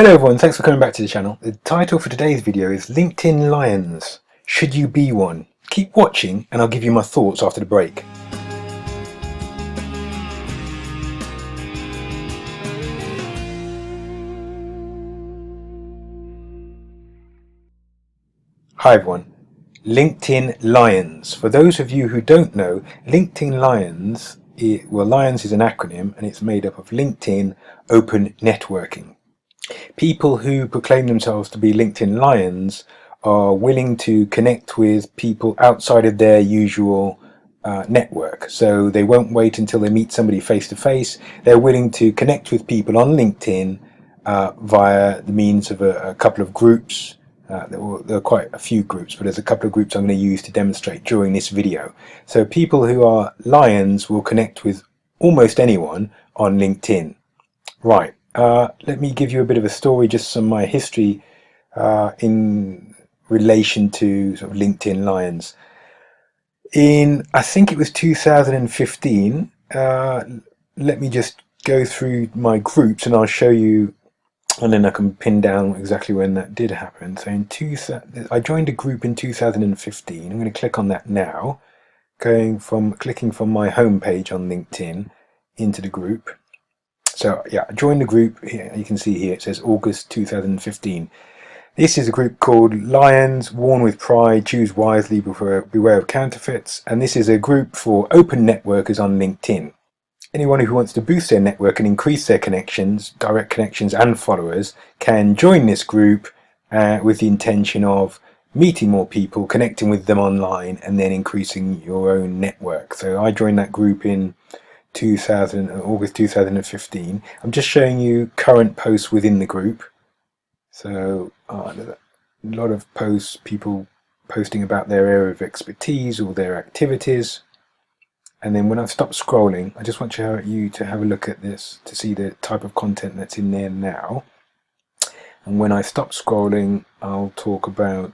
Hello everyone, thanks for coming back to the channel. The title for today's video is LinkedIn Lions. Should you be one? Keep watching and I'll give you my thoughts after the break. Hi everyone. LinkedIn Lions. For those of you who don't know, LinkedIn Lions, Lions is an acronym and it's made up of LinkedIn Open Networking. People who proclaim themselves to be LinkedIn Lions are willing to connect with people outside of their usual network. So they won't wait until they meet somebody face to face. They're willing to connect with people on LinkedIn via the means of a couple of groups. There are quite a few groups, but there's a couple of groups I'm going to use to demonstrate during this video. So people who are Lions will connect with almost anyone on LinkedIn. Right. Let me give you a bit of a story, just some of my history in relation to sort of LinkedIn Lions. I think it was 2015, let me just go through my groups and I'll show you, and then I can pin down exactly when that did happen. So I joined a group in 2015. I'm going to click on that now, clicking from my home page on LinkedIn into the group. So yeah, I joined the group here. You can see here it says August 2015. This is a group called Lions, Worn with Pride, Choose Wisely, Beware of Counterfeits. And this is a group for open networkers on LinkedIn. Anyone who wants to boost their network and increase their connections, direct connections and followers, can join this group with the intention of meeting more people, connecting with them online, and then increasing your own network. So I joined that group in August 2015. I'm just showing you current posts within the group. So a lot of posts, people posting about their area of expertise or their activities. And then when I've stopped scrolling, I just want you to have a look at this to see the type of content that's in there now. And when I stop scrolling, I'll talk about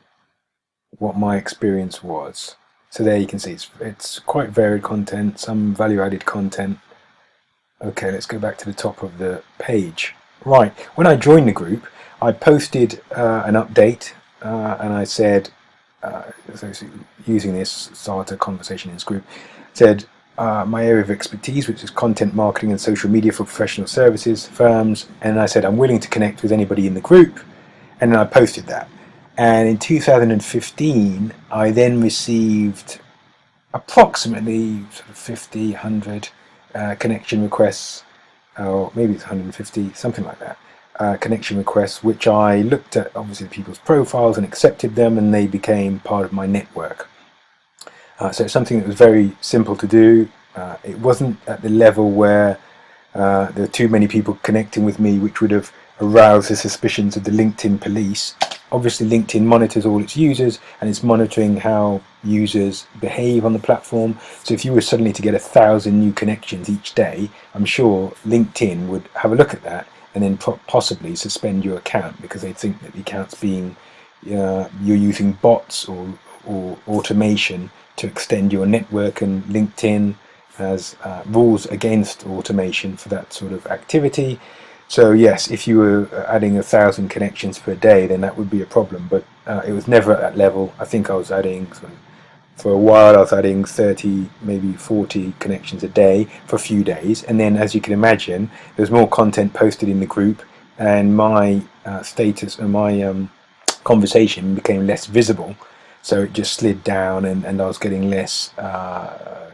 what my experience was. So there you can see it's quite varied content, some value-added content. Okay, let's go back to the top of the page. Right, when I joined the group, I posted an update and I said, using this starter conversation in this group, said my area of expertise, which is content marketing and social media for professional services firms, and I said I'm willing to connect with anybody in the group, and then I posted that. And in 2015, I then received approximately sort of 50, 100 connection requests, or maybe it's 150, something like that, connection requests, which I looked at obviously people's profiles and accepted them, and they became part of my network. So it's something that was very simple to do. It wasn't at the level where there were too many people connecting with me, which would have aroused the suspicions of the LinkedIn police. Obviously LinkedIn monitors all its users and it's monitoring how users behave on the platform. So if you were suddenly to get 1,000 new connections each day, I'm sure LinkedIn would have a look at that and then possibly suspend your account because they think that the account's being, you're using bots or automation to extend your network, and LinkedIn has rules against automation for that sort of activity. So yes, if you were adding 1,000 connections per day, then that would be a problem, but it was never at that level. I think I was adding, for a while I was adding 30, maybe 40 connections a day for a few days, and then as you can imagine, there's more content posted in the group, and my status and my conversation became less visible, so it just slid down, and I was getting less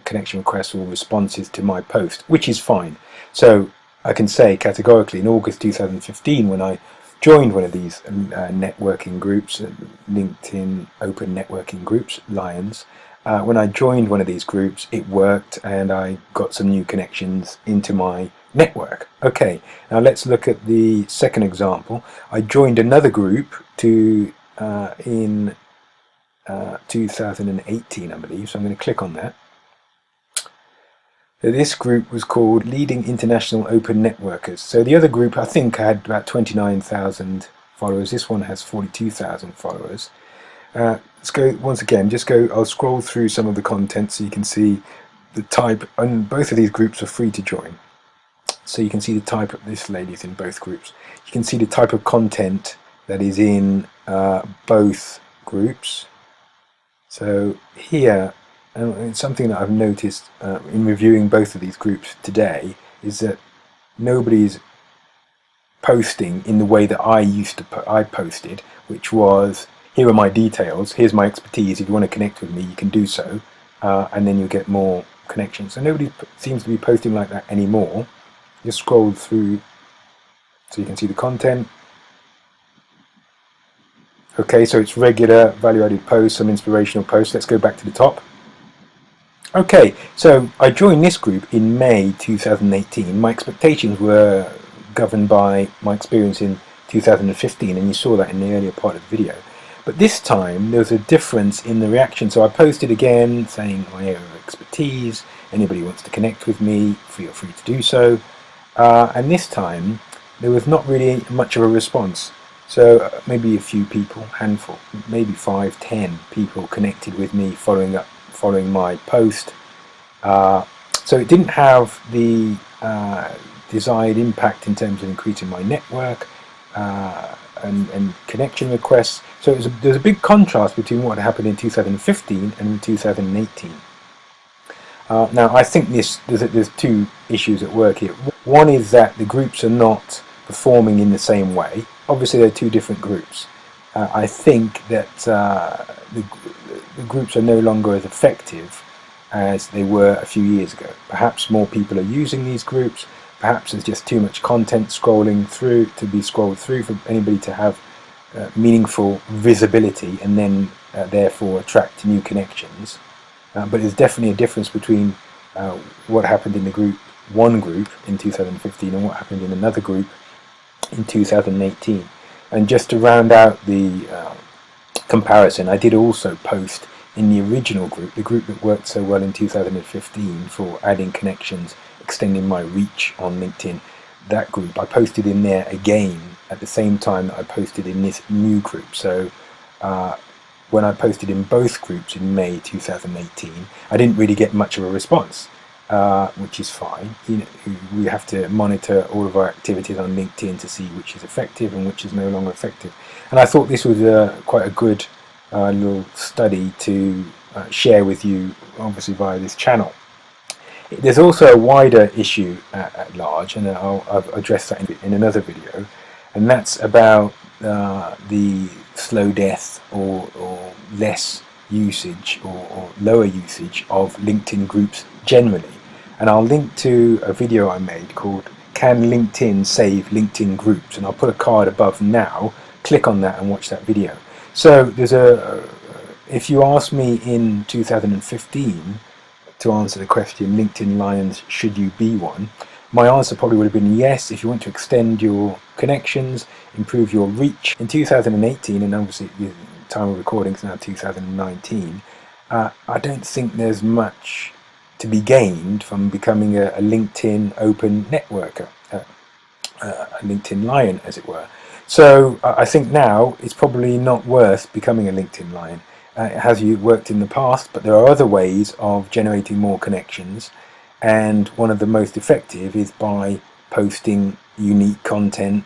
connection requests or responses to my post, which is fine. So I can say categorically in August 2015, when I joined one of these networking groups, LinkedIn Open Networking Groups, Lions, when I joined one of these groups, it worked and I got some new connections into my network. Okay, now let's look at the second example. I joined another group in 2018, I believe, so I'm going to click on that. This group was called Leading International Open Networkers. So the other group, I think, had about 29,000 followers. This one has 42,000 followers. Let's go once again. I'll scroll through some of the content so you can see the type. And both of these groups are free to join. So you can see the type of, this lady's in both groups. You can see the type of content that is in both groups. So here, and it's something that I've noticed in reviewing both of these groups today, is that nobody's posting in the way that I posted, which was, here are my details, here's my expertise, if you want to connect with me you can do so, and then you'll get more connections. So nobody seems to be posting like that anymore. Just scroll through so you can see the content. Okay, so it's regular value-added posts, some inspirational posts. Let's go back to the top. Okay, so I joined this group in May 2018. My expectations were governed by my experience in 2015, and you saw that in the earlier part of the video. But this time there was a difference in the reaction. So I posted again saying my area of expertise, anybody who wants to connect with me, feel free to do so. And this time there was not really much of a response. So maybe a few people, handful, maybe 5, 10 people connected with me following my post. So it didn't have the desired impact in terms of increasing my network and connection requests. So there's a big contrast between what happened in 2015 and in 2018. Now I think there's two issues at work here. One is that the groups are not performing in the same way. Obviously they're two different groups. I think that the groups are no longer as effective as they were a few years ago. Perhaps more people are using these groups, perhaps there's just too much content scrolled through for anybody to have meaningful visibility and then therefore attract new connections. But there's definitely a difference between what happened in one group in 2015 and what happened in another group in 2018. And just to round out the comparison, I did also post in the original group, the group that worked so well in 2015 for adding connections, extending my reach on LinkedIn. That group, I posted in there again at the same time that I posted in this new group. So when I posted in both groups in May 2018, I didn't really get much of a response, which is fine. We have to monitor all of our activities on LinkedIn to see which is effective and which is no longer effective. And I thought this was quite a good little study to share with you, obviously via this channel. There's also a wider issue at large, and I'll address that in another video, and that's about the slow death or less usage or lower usage of LinkedIn groups generally. And I'll link to a video I made called "Can LinkedIn Save LinkedIn Groups?" and I'll put a card above now. Click on that and watch that video. So there's if you asked me in 2015 to answer the question, LinkedIn Lions, should you be one? My answer probably would have been yes, if you want to extend your connections, improve your reach. In 2018, and obviously the time of recording is now 2019, I don't think there's much to be gained from becoming a LinkedIn open networker, a LinkedIn Lion, as it were. So I think now it's probably not worth becoming a LinkedIn Lion. It has worked in the past, but there are other ways of generating more connections, and one of the most effective is by posting unique content,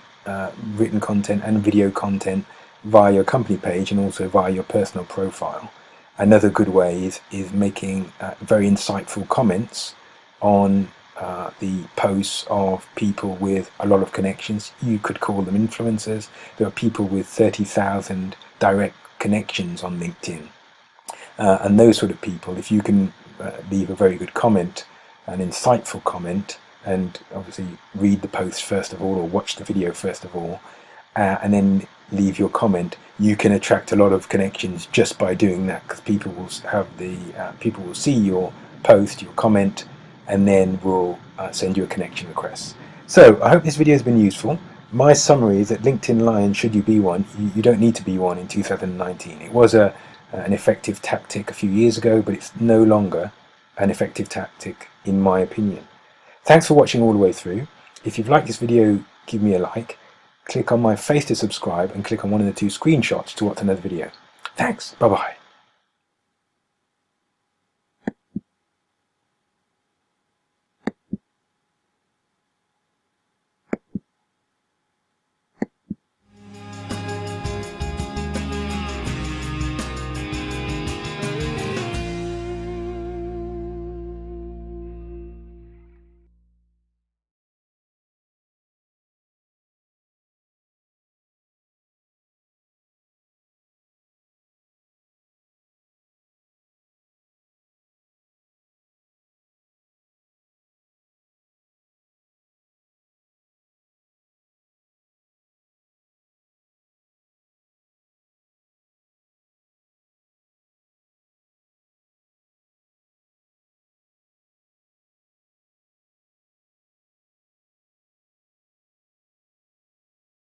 written content and video content via your company page and also via your personal profile. Another good way is making very insightful comments on the posts of people with a lot of connections. You could call them influencers. There are people with 30,000 direct connections on LinkedIn, and those sort of people, if you can leave a very good comment, an insightful comment, and obviously read the post first of all or watch the video first of all, and then leave your comment, you can attract a lot of connections just by doing that, because people will see your post, your comment, and then will send you a connection request. So I hope this video has been useful. My summary is that LinkedIn Lion, should you be one, you don't need to be one in 2019. It was an effective tactic a few years ago, but it's no longer an effective tactic in my opinion. Thanks for watching all the way through. If you've liked this video, give me a like. Click on my face to subscribe and click on one of the two screenshots to watch another video. Thanks. Bye bye.